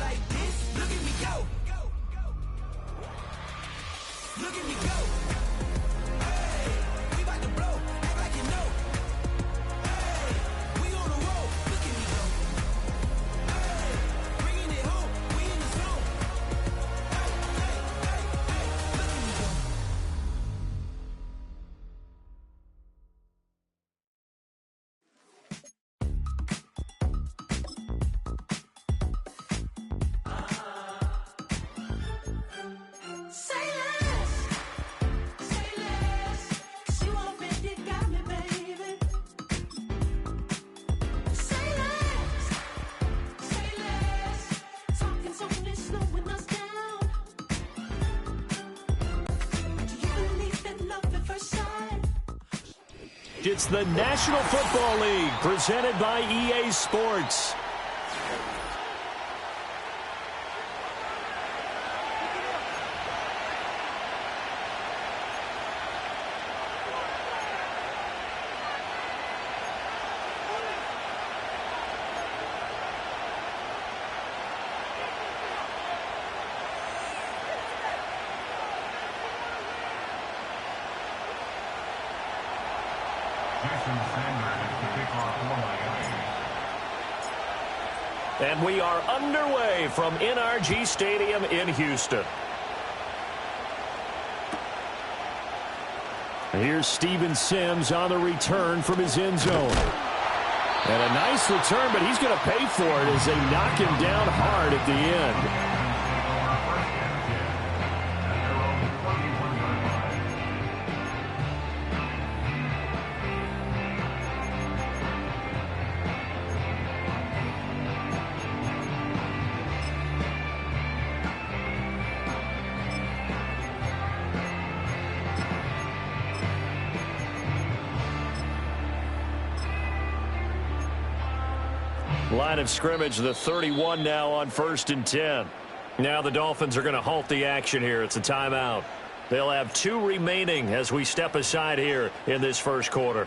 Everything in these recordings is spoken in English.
like this. Look at me go. Look at me go. Hey, we about to blow. Act like you know. Hey, we on the road. Look at me go. Hey, bringing it home. We in the zone. Hey, look at me go. Say less. Say less. 'Cause you already got me, baby. Say less. Say less. Talking so it's slowing us down. Do you believe in love at first sight? It's the National Football League presented by EA Sports. And we are underway from NRG Stadium in Houston. Here's Steven Sims on the return from his end zone. And a nice return, but he's going to pay for it as they knock him down hard at the end. Line of scrimmage, the 31 now on 1st and 10. Now the Dolphins are going to halt the action here. It's a timeout. They'll have 2 remaining as we step aside here in this first quarter.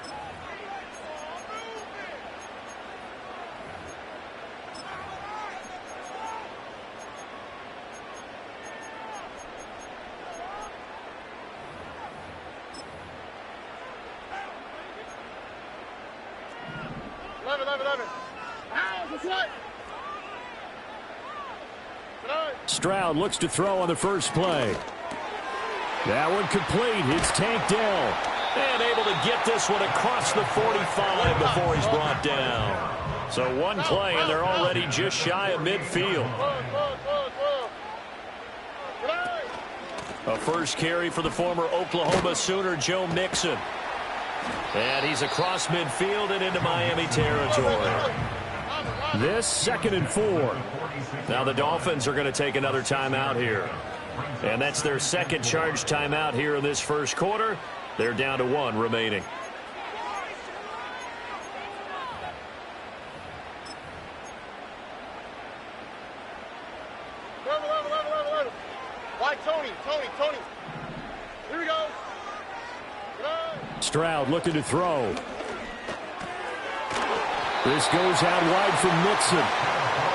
Stroud looks to throw on the first play. That one complete. It's Tank Dell. And able to get this one across the 45 before he's brought down. So one play, and they're already just shy of midfield. A first carry for the former Oklahoma Sooner, Joe Mixon. And he's across midfield and into Miami territory. This 2nd and 4. Now the Dolphins are going to take another timeout here. And that's their second charge timeout here in this first quarter. They're down to 1 remaining. Why Tony? Here we go. Stroud looking to throw. This goes out wide from Mixon.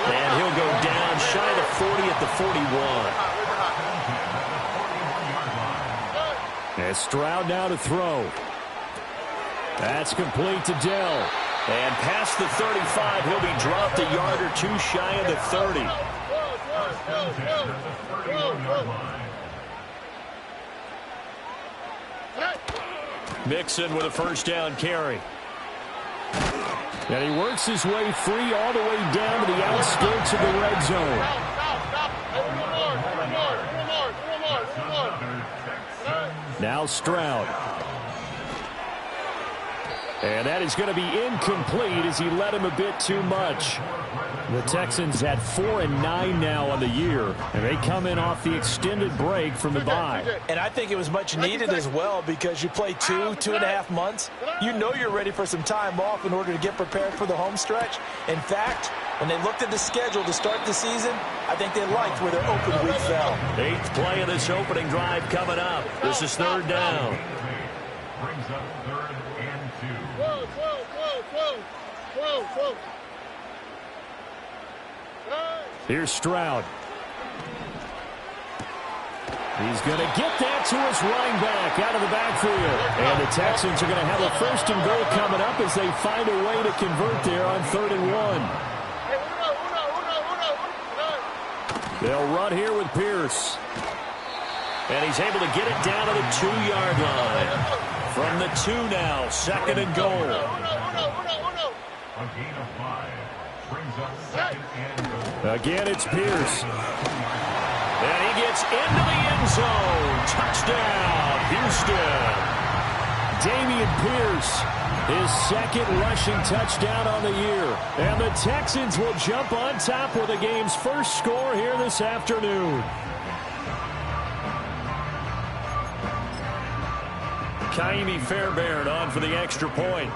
And he'll go down shy of the 40 at the 41. And Stroud now to throw. That's complete to Dell. And past the 35, he'll be dropped a yard or 2 shy of the 30. Mixon with a first down carry. And he works his way free all the way down to the outskirts of the red zone. Now Stroud. And that is going to be incomplete as he led him a bit too much. The Texans at 4-9 now on the year, and they come in off the extended break from the bye. And I think it was much needed as well, because you play 2.5 months. You know you're ready for some time off in order to get prepared for the home stretch. In fact, when they looked at the schedule to start the season, I think they liked where their open week fell. 8th play of this opening drive coming up. This is 3rd down. Brings up 3rd and 2. Whoa. Here's Stroud. He's going to get that to his running back out of the backfield. And the Texans are going to have a 1st and goal coming up as they find a way to convert there on 3rd and 1. They'll run here with Pierce. And he's able to get it down to the 2-yard line. From the 2 now, 2nd and goal. A gain of 5 brings up 2nd and goal. Again, it's Pierce. And he gets into the end zone. Touchdown, Houston. Damian Pierce, his 2nd rushing touchdown on the year. And the Texans will jump on top with the game's first score here this afternoon. Kaimi Fairbairn on for the extra point.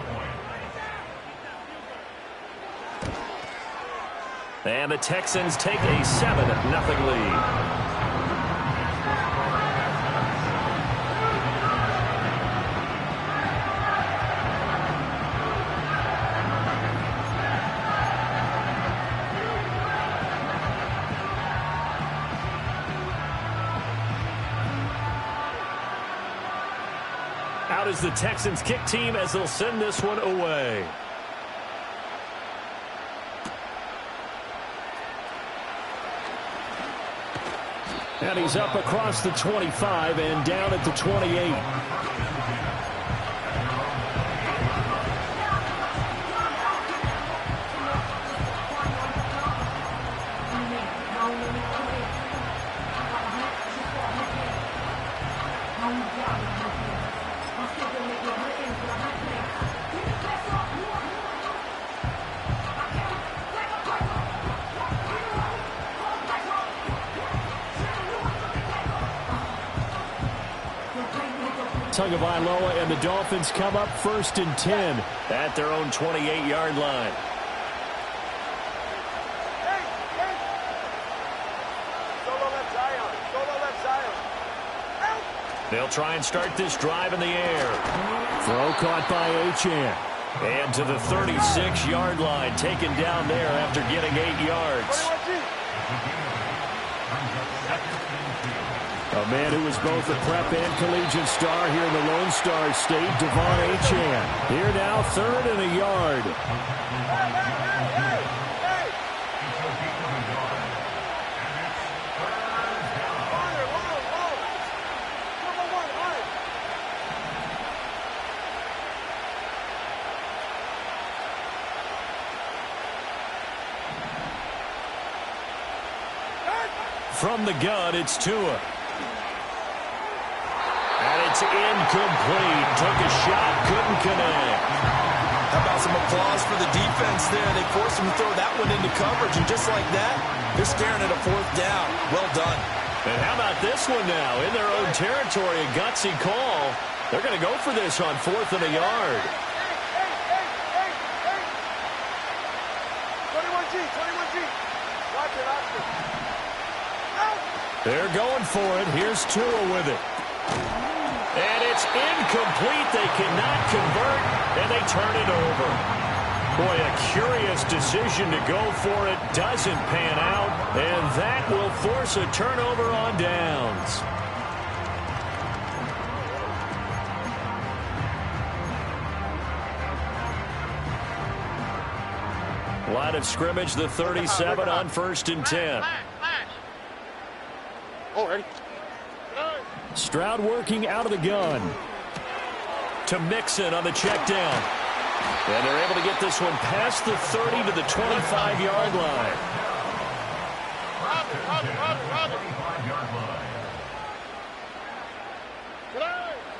And the Texans take a 7-0 lead. Out is the Texans kick team as they'll send this one away. And he's up across the 25 and down at the 28. Tagovailoa and the Dolphins come up 1st and 10 at their own 28-yard line. They'll try and start this drive in the air. Throw caught by Achane. And to the 36-yard line, taken down there after getting 8 yards. A man who was both a prep and collegiate star here in the Lone Star State, Devon Achane. Here now, 3rd and a yard. From the gun, it's Tua. And it's incomplete. Took a shot, couldn't connect. How about some applause for the defense there? They forced him to throw that one into coverage, and just like that, they're staring at a 4th down. Well done. And how about this one now? In their own territory, a gutsy call. They're going to go for this on 4th and a yard. 21G. Watch it, Oscar. They're going for it. Here's Tua with it. And it's incomplete. They cannot convert, and they turn it over. Boy, a curious decision to go for it. Doesn't pan out, and that will force a turnover on downs. Line of scrimmage, the 37 on 1st and 10. Oh, ready? Stroud working out of the gun. To Mixon on the check down. And they're able to get this one past the 30 to the 25-yard line.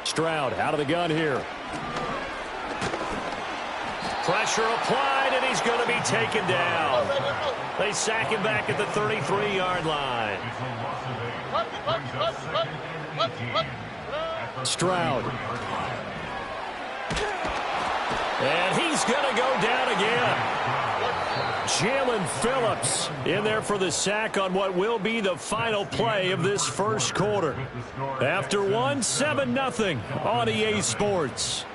Stroud out of the gun here. Pressure applied, and he's going to be taken down. They sack him back at the 33-yard line. Stroud. And he's going to go down again. Jalen Phillips in there for the sack on what will be the final play of this first quarter. After one, 7-0 on EA Sports.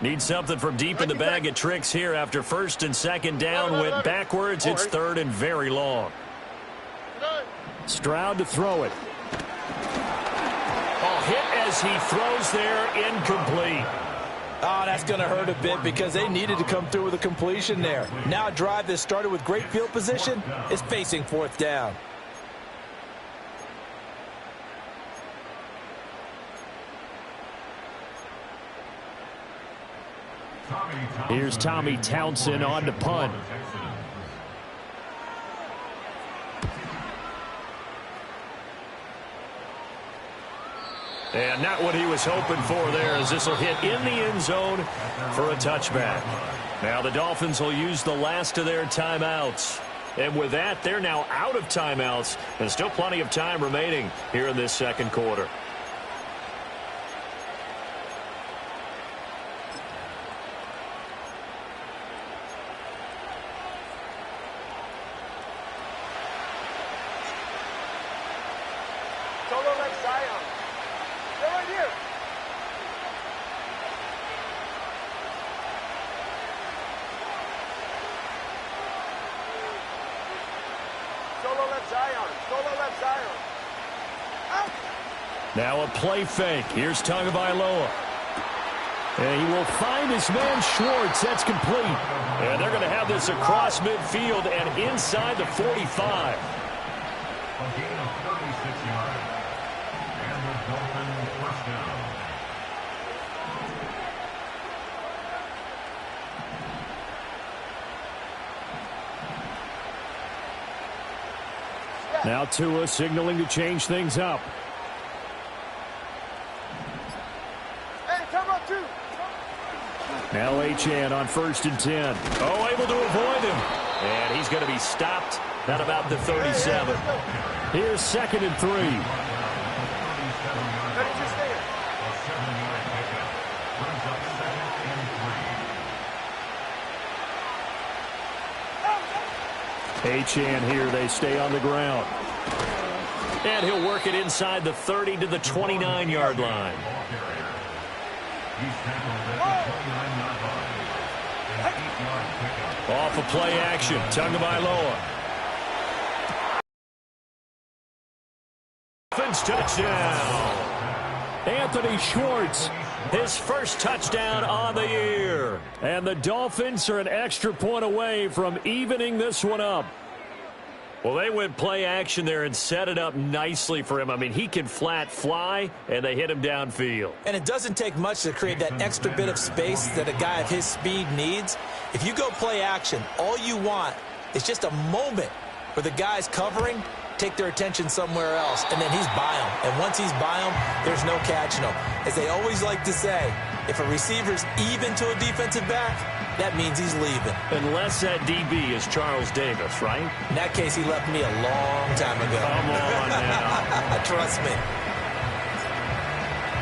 Need something from deep in the bag of tricks here after first and second down went backwards. It's third and very long. Stroud to throw it. Oh, hit as he throws there, incomplete. Oh, that's going to hurt a bit because they needed to come through with a completion there. Now a drive that started with great field position is facing fourth down. Here's Tommy Townsend on to punt. And not what he was hoping for there, as this will hit in the end zone for a touchback. Now the Dolphins will use the last of their timeouts. And with that, they're now out of timeouts. And still plenty of time remaining here in this second quarter. Now a play fake. Here's Tagovailoa. And he will find his man Schwartz. That's complete. And they're going to have this across midfield and inside the 45. A gain of 36 yards. And the Dolphins first down. Now Tua signaling to change things up. Now Achane on 1st and 10. Oh, able to avoid him. And he's going to be stopped at about the 37. Here's 2nd and 3. Achane here, they stay on the ground. And he'll work it inside the 30 to the 29-yard line. Off of play action, Tagovailoa. Offense touchdown. Anthony Schwartz, his first touchdown on the year. And the Dolphins are an extra point away from evening this one up. Well, they went play action there and set it up nicely for him. I mean, he can flat fly, and they hit him downfield. And it doesn't take much to create that extra bit of space that a guy of his speed needs. If you go play action, all you want is just a moment where the guy's covering, take their attention somewhere else, and then he's by him. And once he's by him, there's no catching him. As they always like to say, if a receiver's even to a defensive back, that means he's leaving. Unless that DB is Charles Davis, right? In that case, he left me a long time ago. Come on now. Trust me.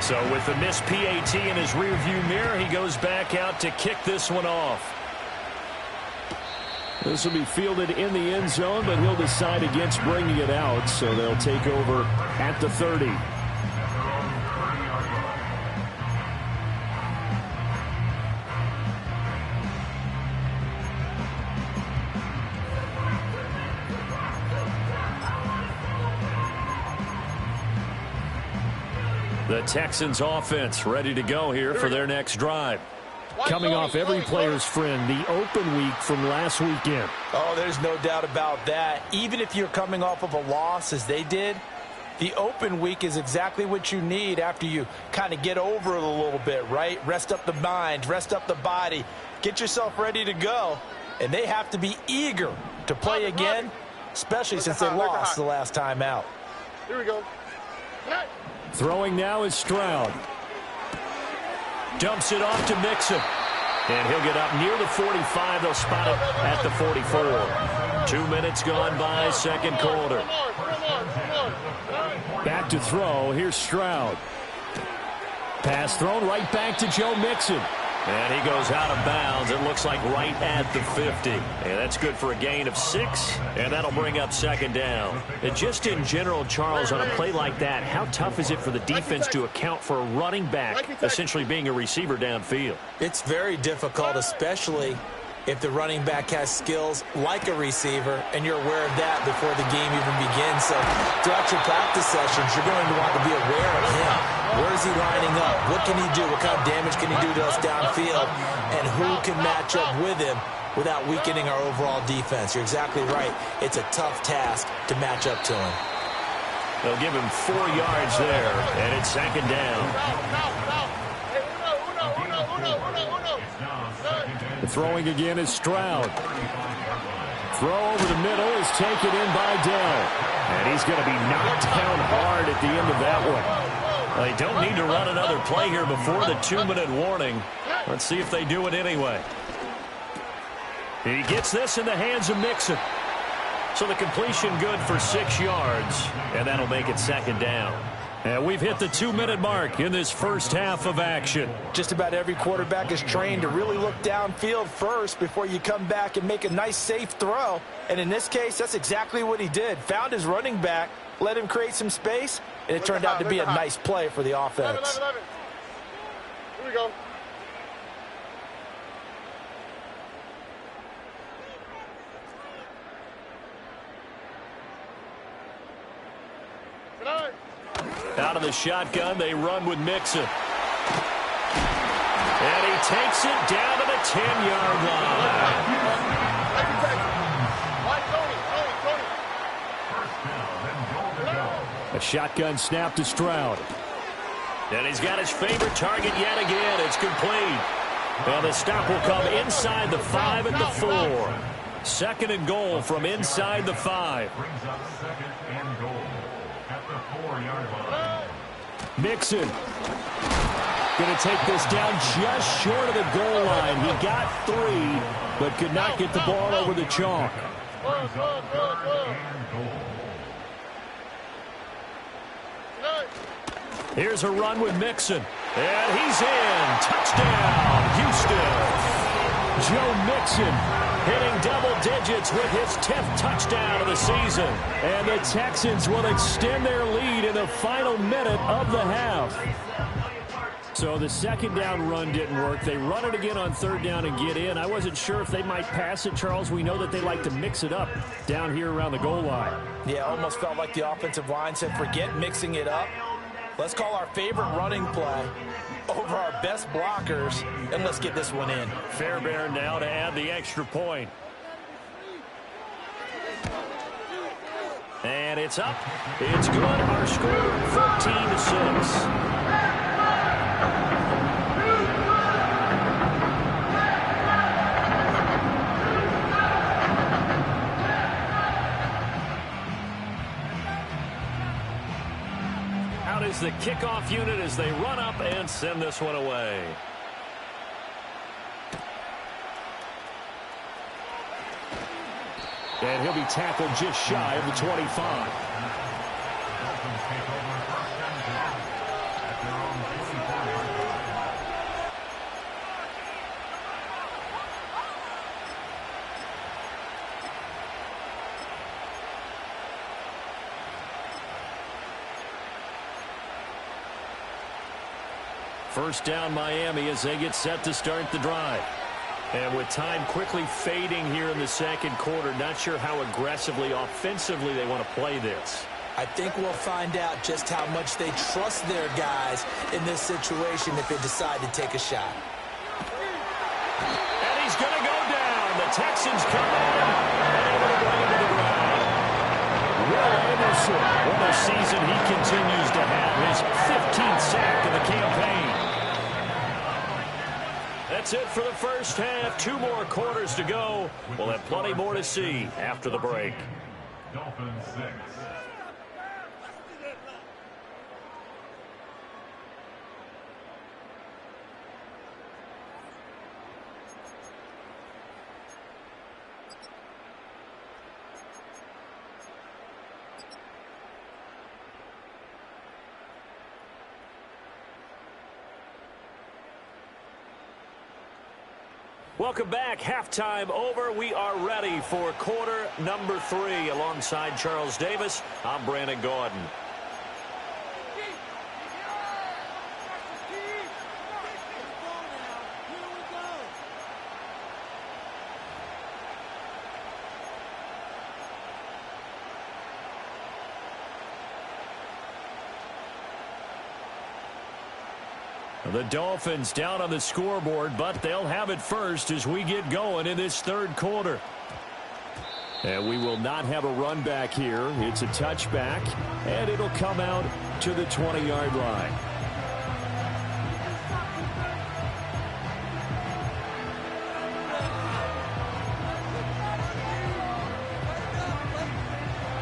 So with the missed PAT in his rearview mirror, he goes back out to kick this one off. This will be fielded in the end zone, but he'll decide against bringing it out, so they'll take over at the 30. The Texans offense ready to go here for their next drive. Coming off every player's friend, the open week from last weekend. Oh, there's no doubt about that. Even if you're coming off of a loss as they did, the open week is exactly what you need after you kind of get over it a little bit, right? Rest up the mind, rest up the body, get yourself ready to go. And they have to be eager to play again, especially since they lost the last time out. Here we go. Throwing now is Stroud. Dumps it off to Mixon. And he'll get up near the 45. They'll spot him at the 44. 2 minutes gone by, second quarter. Back to throw. Here's Stroud. Pass thrown right back to Joe Mixon. And he goes out of bounds. It looks like right at the 50. And that's good for a gain of 6. And that'll bring up second down. And just in general, Charles, on a play like that, how tough is it for the defense to account for a running back essentially being a receiver downfield? It's very difficult, especially if the running back has skills like a receiver, and you're aware of that before the game even begins. So throughout your practice sessions, you're going to want to be aware of him. Where is he lining up? What can he do? What kind of damage can he do to us downfield? And who can match up with him without weakening our overall defense? You're exactly right. It's a tough task to match up to him. They'll give him 4 yards there, and it's second down. The throwing again is Stroud. Throw over the middle is taken in by Dell. And he's going to be knocked down hard at the end of that one. Well, they don't need to run another play here before the 2-minute warning. Let's see if they do it anyway. He gets this in the hands of Mixon. So the completion good for 6 yards, and that'll make it second down. And we've hit the 2-minute mark in this first half of action. Just about every quarterback is trained to really look downfield first before you come back and make a nice, safe throw. And in this case, that's exactly what he did. Found his running back, let him create some space, and it turned out to be a nice play for the offense. 11. Here we go. Out of the shotgun, they run with Mixon. And he takes it down to the 10-yard line. A shotgun snap to Stroud. And he's got his favorite target yet again. It's complete. And the stop will come inside the 5 at the 4. Second and goal from inside the 5. Brings up second and goal at the 4-yard line. Mixon going to take this down just short of the goal line. He got 3, but could not get the ball over the chalk. Brings up third and goal. Here's a run with Mixon. And he's in. Touchdown, Houston. Joe Mixon hitting double digits with his 10th touchdown of the season. And the Texans will extend their lead in the final minute of the half. So the second down run didn't work. They run it again on third down and get in. I wasn't sure if they might pass it, Charles. We know that they like to mix it up down here around the goal line. Yeah, almost felt like the offensive line said, forget mixing it up. Let's call our favorite running play over our best blockers, and let's get this one in. Fairbairn now to add the extra point. And it's up. It's good. Our score, 14-6. Is the kickoff unit as they run up and send this one away. And he'll be tackled just shy of the 25. First down Miami as they get set to start the drive. And with time quickly fading here in the second quarter, not sure how aggressively, offensively they want to play this. I think we'll find out just how much they trust their guys in this situation if they decide to take a shot. And he's going to go down. The Texans come in and able to bring him to the ground. Will Anderson, what a season he continues to have. His 15th sack in the campaign. That's it for the first half. 2 more quarters to go. We'll have plenty more to see after the break. Dolphins 6. Welcome back. Halftime over. We are ready for quarter number 3. Alongside Charles Davis, I'm Brandon Gaudin. The Dolphins down on the scoreboard, but they'll have it first as we get going in this third quarter. And we will not have a run back here. It's a touchback, and it'll come out to the 20-yard line.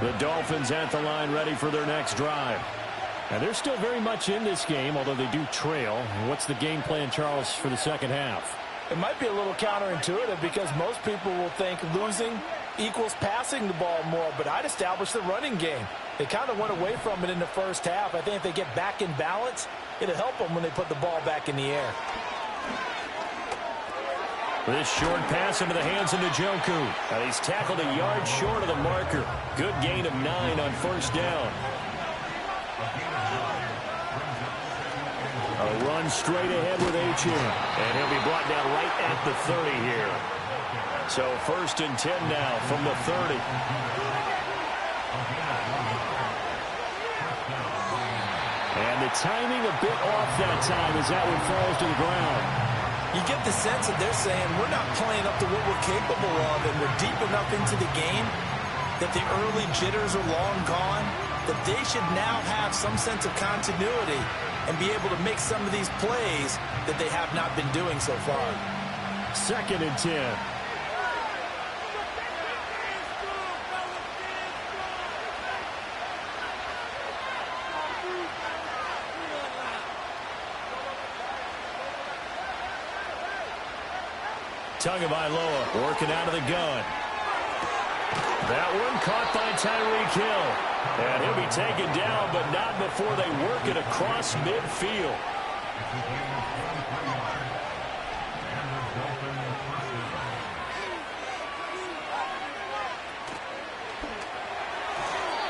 The Dolphins at the line ready for their next drive. And they're still very much in this game, although they do trail. What's the game plan, Charles, for the second half? It might be a little counterintuitive because most people will think losing equals passing the ball more, but I'd establish the running game. They kind of went away from it in the first half. I think if they get back in balance, it'll help them when they put the ball back in the air. This short pass into the hands of Njoku. And he's tackled a yard short of the marker. Good gain of 9 on first down. A run straight ahead with H.M. And he'll be brought down right at the 30 here. So 1st and 10 now from the 30. And the timing a bit off that time as that one falls to the ground. You get the sense that they're saying we're not playing up to what we're capable of, and we're deep enough into the game that the early jitters are long gone, that they should now have some sense of continuity and be able to make some of these plays that they have not been doing so far. 2nd and 10. Tagovailoa working out of the gun. That one caught by Tyreek Hill. And he'll be taken down, but not before they work it across midfield.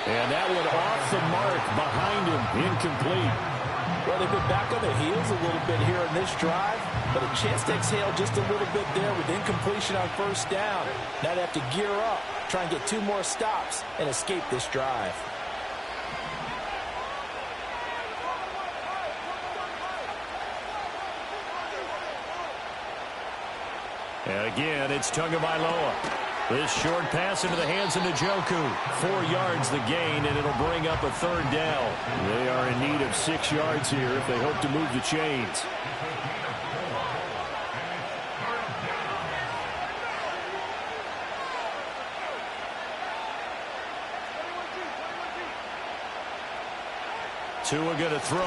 And that one off the mark behind him, incomplete. Well, they've been back on their heels a little bit here in this drive, but a chance to exhale just a little bit there with incompletion on first down. Now they have to gear up, try and get 2 more stops, and escape this drive. And again, it's Tagovailoa. This short pass into the hands of Njoku. 4 yards the gain, and it'll bring up a 3rd down. They are in need of 6 yards here if they hope to move the chains. Tua going to throw.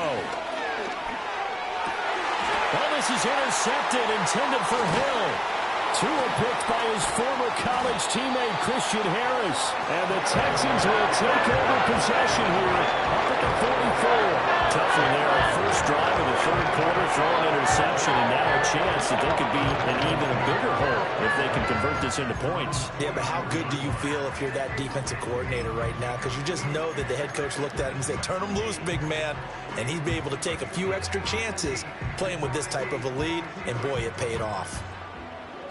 Well, this is intercepted, intended for Hill. Tua picked by his former college teammate Christian Harris. And the Texans will take over possession here up at the 44. Tough one there. First drive of the 3rd quarter, throw an interception, and now a chance that they could be an even bigger hole if they can convert this into points. Yeah, but how good do you feel if you're that defensive coordinator right now? Because you just know that the head coach looked at him and said, turn him loose, big man. And he'd be able to take a few extra chances playing with this type of a lead, and boy, it paid off.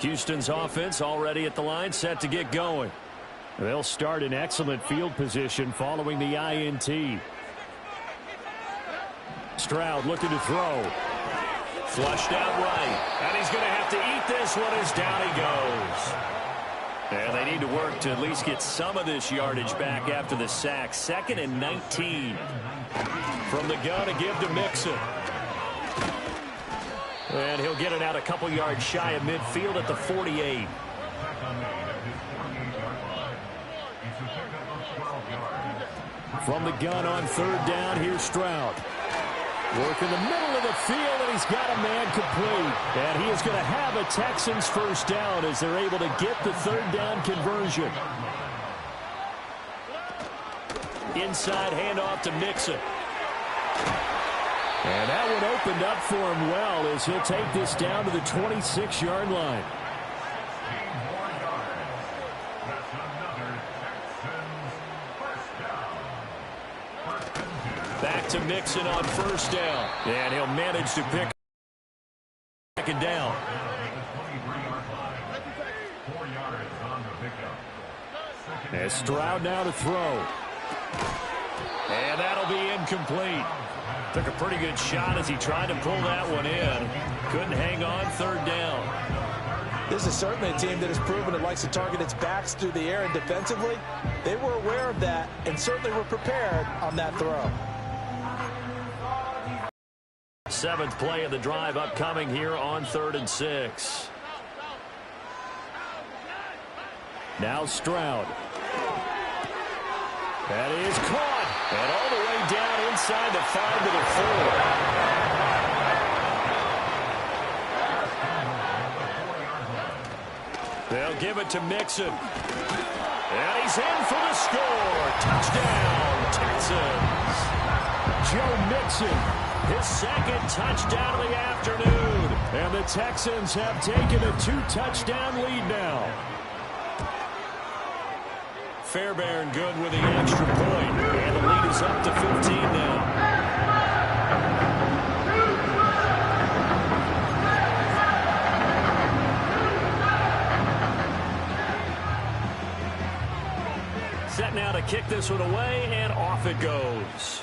Houston's offense already at the line, set to get going. They'll start in excellent field position following the INT. Stroud looking to throw. Flushed out right. And he's going to have to eat this one as down he goes. And they need to work to at least get some of this yardage back after the sack. 2nd and 19. From the gun to give to Mixon. And he'll get it out a couple yards shy of midfield at the 48. From the gun on 3rd down, here's Stroud. Work in the middle of the field, and he's got a man complete. And he is going to have a Texans first down as they're able to get the 3rd down conversion. Inside handoff to Mixon. And that one opened up for him well as he'll take this down to the 26-yard line. to Mixon on first down. And he'll manage to pick second down. And Stroud now to throw. And that'll be incomplete. Took a pretty good shot as he tried to pull that one in. Couldn't hang on, third down. This is certainly a team that has proven it likes to target its backs through the air, and defensively, they were aware of that and certainly were prepared on that throw. Seventh play of the drive upcoming here on 3rd and 6. Now Stroud. That is caught. And all the way down inside the 5 to the 4. They'll give it to Mixon. And he's in for the score. Touchdown, Texans. Joe Mixon, his second touchdown of the afternoon. And the Texans have taken a 2-touchdown lead now. Fairbairn good with the extra point. And the lead is up to 15 now. Set now to kick this one away, and off it goes.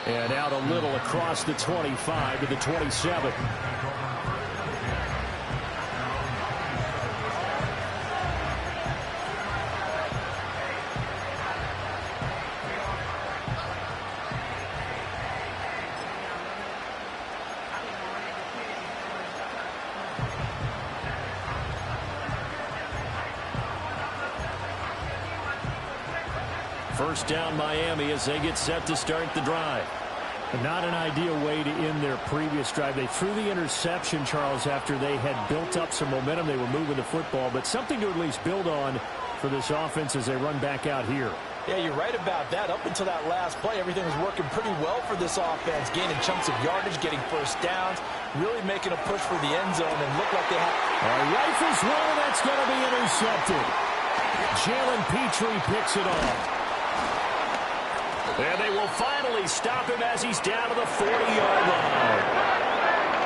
And out a little across the 25 to the 27. First down Miami as they get set to start the drive. Not an ideal way to end their previous drive. They threw the interception, Charles, after they had built up some momentum. They were moving the football, but something to at least build on for this offense as they run back out here. Yeah, you're right about that. Up until that last play, everything was working pretty well for this offense, gaining chunks of yardage, getting first downs, really making a push for the end zone, and looked like they had... Rifles one, that's going to be intercepted. Jalen Petrie picks it off. And they will finally stop him as he's down to the 40-yard line.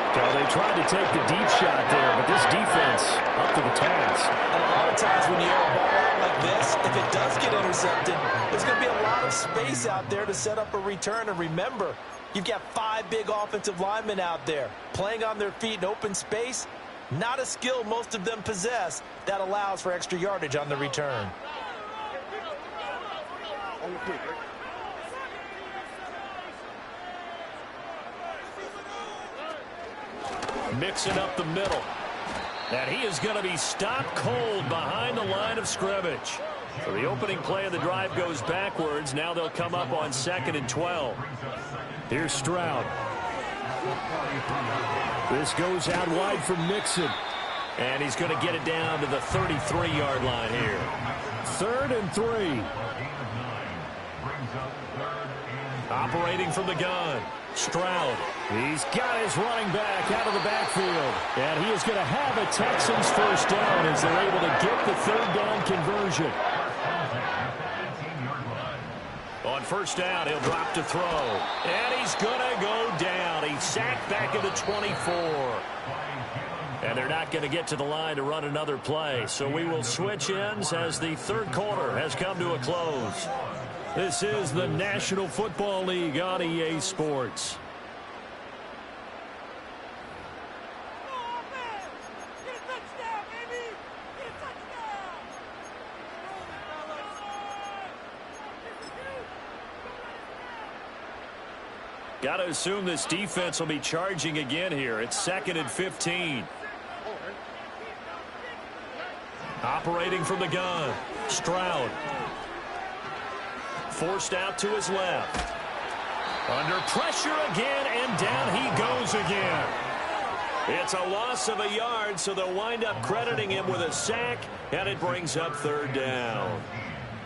So they tried to take the deep shot there, but this defense up to the task. And a lot of times when you air a ball out like this, if it does get intercepted, there's going to be a lot of space out there to set up a return. And remember, you've got 5 big offensive linemen out there playing on their feet in open space. Not a skill most of them possess that allows for extra yardage on the return. Mixing up the middle. And he is going to be stopped cold behind the line of scrimmage. So the opening play of the drive goes backwards. Now they'll come up on 2nd and 12. Here's Stroud. This goes out wide for Mixon. And he's going to get it down to the 33-yard line here. 3rd and 3. Operating from the gun. Stroud. He's got his running back out of the backfield. And he is going to have a Texans first down as they're able to get the 3rd down conversion. On first down, he'll drop to throw. And he's going to go down. He's sacked back at the 24. And they're not going to get to the line to run another play. So we will switch ends as the 3rd quarter has come to a close. This is the National Football League on EA Sports. Got to assume this defense will be charging again here. It's 2nd and 15. Operating from the gun. Stroud. Forced out to his left. Under pressure again, and down he goes again. It's a loss of a yard, so they'll wind up crediting him with a sack, and it brings up 3rd down.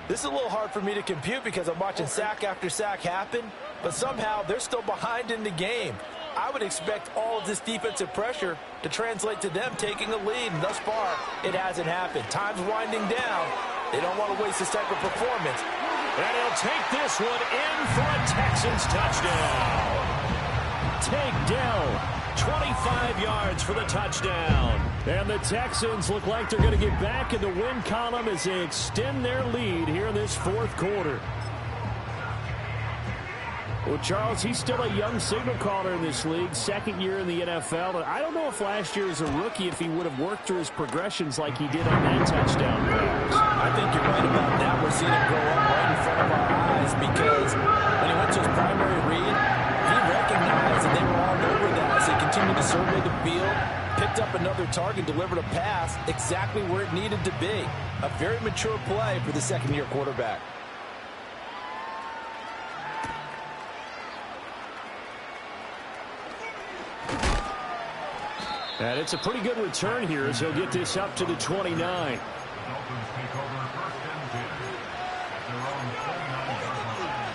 This is a little hard for me to compute because I'm watching sack after sack happen, but somehow they're still behind in the game. I would expect all of this defensive pressure to translate to them taking a lead. And thus far, it hasn't happened. Time's winding down. They don't want to waste this type of performance. And he'll take this one in for a Texans touchdown. Tank Dell. 25 yards for the touchdown. And the Texans look like they're going to get back in the win column as they extend their lead here in this fourth quarter. Well, Charles, he's still a young signal caller in this league, second year in the NFL. And I don't know if last year as a rookie, if he would have worked through his progressions like he did on that touchdown pass. I think you're right about that. We're seeing him grow up right in front of our eyes because when he went to his primary read, he recognized that they were all over that as he continued to survey the field, picked up another target, delivered a pass exactly where it needed to be. A very mature play for the second-year quarterback. And it's a pretty good return here as he'll get this up to the 29. The Dolphins take over first and 10 at their own 29-yard line.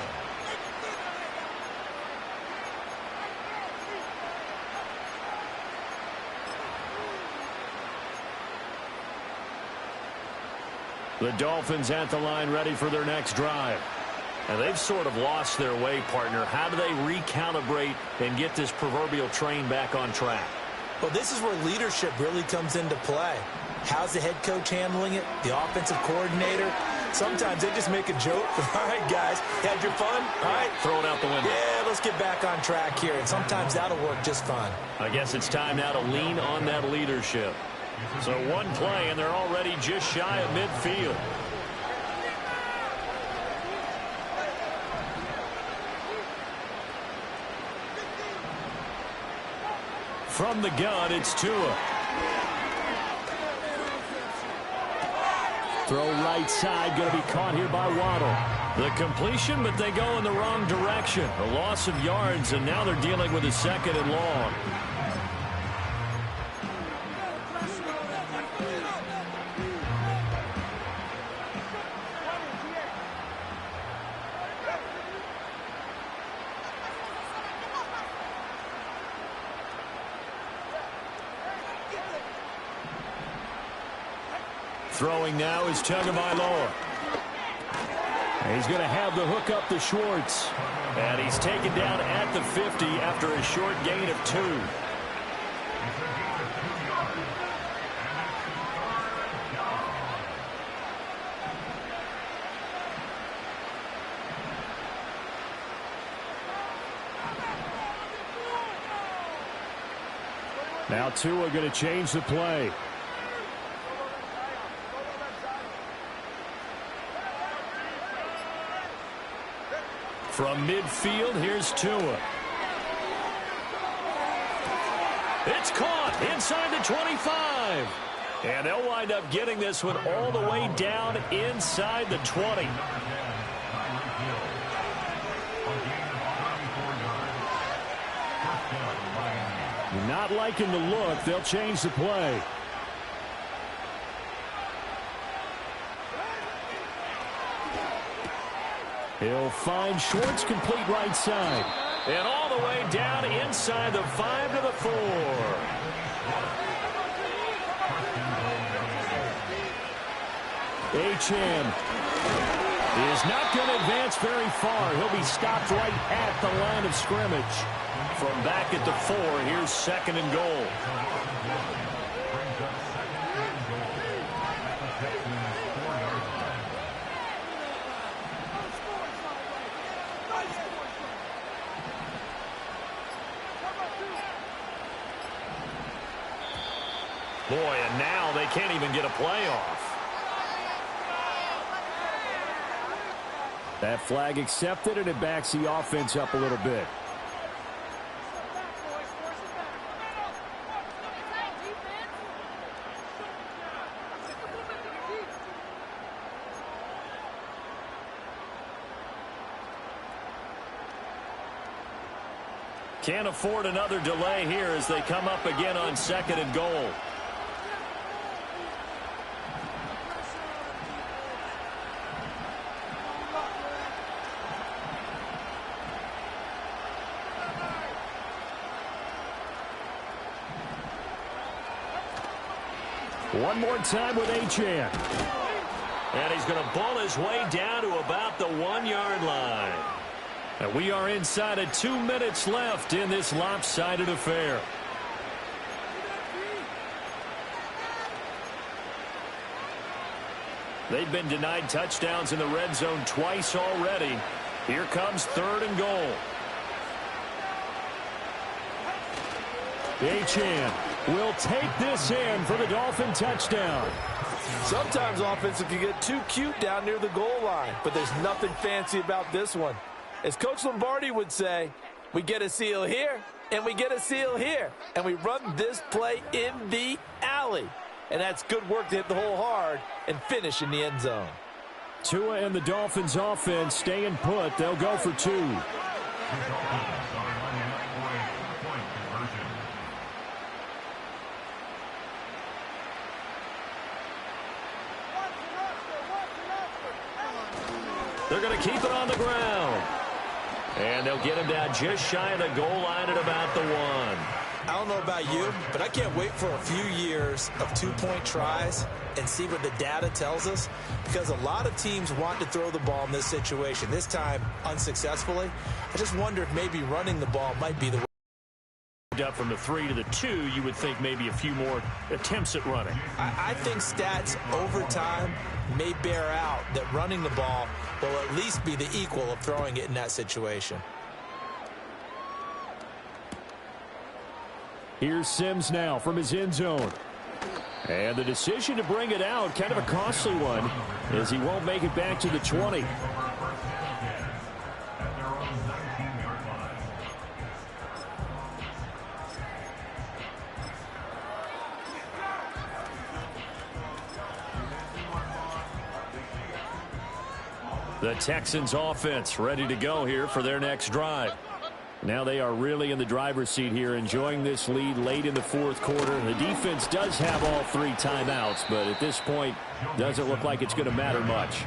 The Dolphins at the line ready for their next drive. And they've sort of lost their way, partner. How do they recalibrate and get this proverbial train back on track? Well, this is where leadership really comes into play. How's the head coach handling it? The offensive coordinator? Sometimes they just make a joke. All right, guys, had your fun? All right. Throw it out the window. Yeah, let's get back on track here. And sometimes that'll work just fine. I guess it's time now to lean on that leadership. So one play, and they're already just shy of midfield. From the gun, it's Tua. Throw right side, going to be caught here by Waddle. The completion, but they go in the wrong direction. A loss of yards, and now they're dealing with a second and long. Throwing now is Tagovailoa. He's going to have the hook up to Schwartz. And he's taken down at the 50 after a short gain of 2. Now Tua going to change the play. From midfield, here's Tua. It's caught inside the 25. And they'll wind up getting this one all the way down inside the 20. Not liking the look. They'll change the play. He'll find Schwartz, complete right side. And all the way down inside the 5 to the 4. HM is not going to advance very far. He'll be stopped right at the line of scrimmage. From back at the 4, here's second and goal. Boy, and now they can't even get a play off. That flag accepted, and it backs the offense up a little bit. Can't afford another delay here as they come up again on second and goal. One more time with Achane. And he's going to bull his way down to about the 1-yard line. And we are inside of 2 minutes left in this lopsided affair. They've been denied touchdowns in the red zone twice already. Here comes 3rd and goal. Achane will take this in for the Dolphin touchdown. Sometimes offensive can get too cute down near the goal line, but there's nothing fancy about this one. As Coach Lombardi would say, we get a seal here, and we get a seal here, and we run this play in the alley. And that's good work to hit the hole hard and finish in the end zone. Tua and the Dolphins offense staying put. They'll go for 2. They're going to keep it on the ground. And they'll get him down just shy of the goal line at about the 1. I don't know about you, but I can't wait for a few years of 2-point tries and see what the data tells us, because a lot of teams want to throw the ball in this situation, this time unsuccessfully. I just wonder if maybe running the ball might be the way. Up from the 3 to the 2, you would think maybe a few more attempts at running. I think stats over time may bear out that running the ball will at least be the equal of throwing it in that situation. Here's Sims now from his end zone. And the decision to bring it out, kind of a costly one, as he won't make it back to the 20. The Texans offense ready to go here for their next drive. Now they are really in the driver's seat here, enjoying this lead late in the 4th quarter. The defense does have all 3 timeouts, but at this point, doesn't look like it's going to matter much.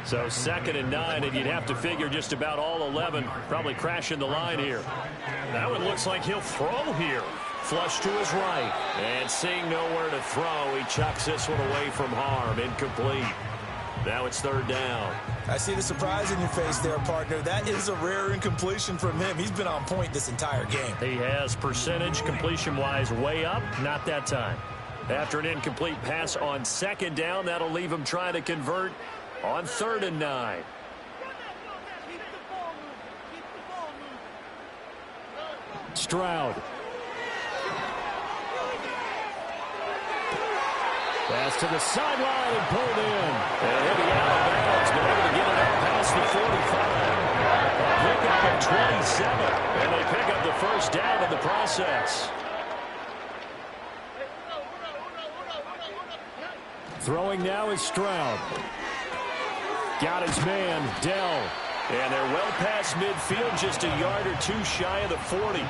So 2nd and 9, and you'd have to figure just about all 11 probably crashing the line here. That one looks like he'll throw here. Flush to his right, and seeing nowhere to throw, he chucks this one away from harm. Incomplete. Now it's 3rd down. I see the surprise in your face there, partner. That is a rare incompletion from him. He's been on point this entire game. He has percentage completion-wise way up. Not that time. After an incomplete pass on 2nd down, that'll leave him trying to convert on 3rd and 9. Stroud. Pass to the sideline and pulled in. And he'll be out of bounds, but able to get it out past the 45. A pickup of 27. And they pick up the 1st down in the process. Throwing now is Stroud. Got his man, Dell. And they're well past midfield, just a yard or 2 shy of the 40.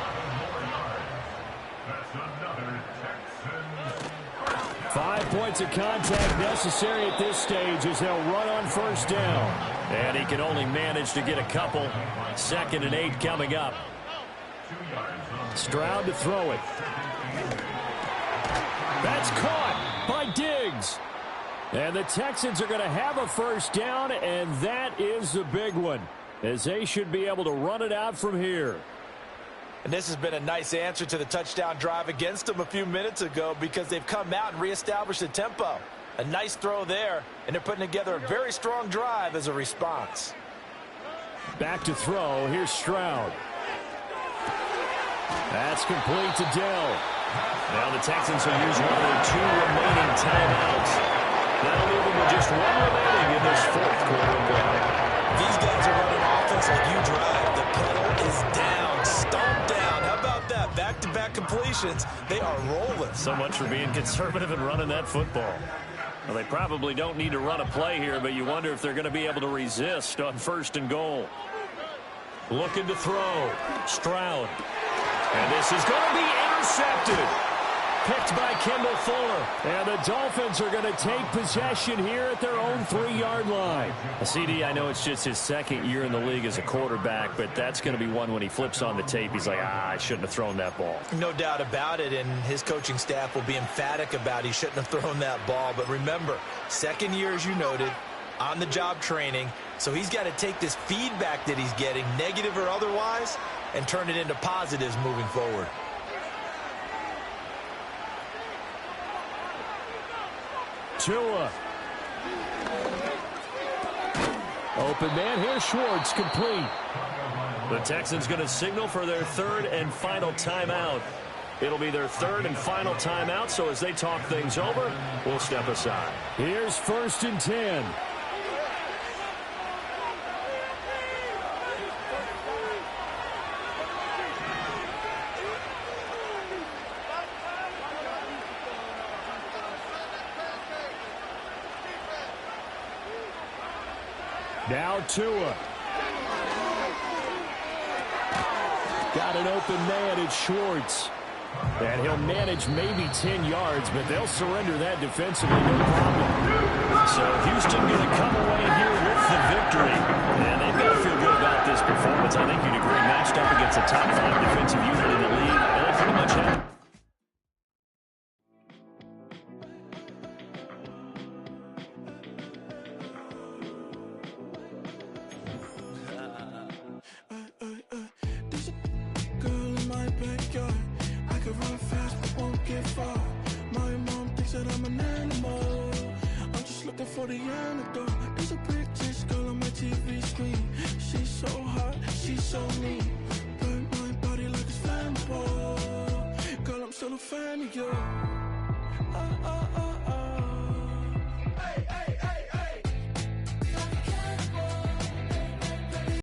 5 points of contact necessary at this stage as they'll run on 1st down. And he can only manage to get a couple. 2nd and 8 coming up. Stroud to throw it. That's caught by Diggs. And the Texans are going to have a 1st down, and that is the big one, as they should be able to run it out from here. And this has been a nice answer to the touchdown drive against them a few minutes ago, because they've come out and reestablished the tempo. A nice throw there, and they're putting together a very strong drive as a response. Back to throw. Here's Stroud. That's complete to Dell. Now the Texans will use one of their 2 remaining timeouts. That'll leave them with just 1 remaining in this 4th quarter play. These guys are running offense like you drive. The pedal is down, stomped down. How about that? Back-to-back completions. They are rolling. So much for being conservative and running that football. Well, they probably don't need to run a play here, but you wonder if they're going to be able to resist on 1st and goal. Looking to throw. Stroud. And this is going to be intercepted. picked by Kendall Fuller. And the Dolphins are going to take possession here at their own 3-yard line. CD, I know it's just his second year in the league as a quarterback, but that's going to be one when he flips on the tape, he's like, I shouldn't have thrown that ball. No doubt about it, and his coaching staff will be emphatic about he shouldn't have thrown that ball. But remember, second year, as you noted, on-the-job training, so he's got to take this feedback that he's getting, negative or otherwise, and turn it into positives moving forward. Tua. Open man here, Schwartz, complete. The Texans going to signal for their third and final timeout. It'll be their third and final timeout, so as they talk things over, we'll step aside. Here's 1st and 10. Now Tua. Got an open man, it's Schwartz. And he'll manage maybe 10 yards, but they'll surrender that defensively, no problem. So Houston going to come away here with the victory. And they've got to feel good about this performance. I think you'd agree, matched up against a top 5 defensive unit in the league, and they pretty much have. For the antidote, there's a British girl on my TV screen. She's so hot, she's so mean. Burn my body like it's flammable. Girl, I'm still a fan of you.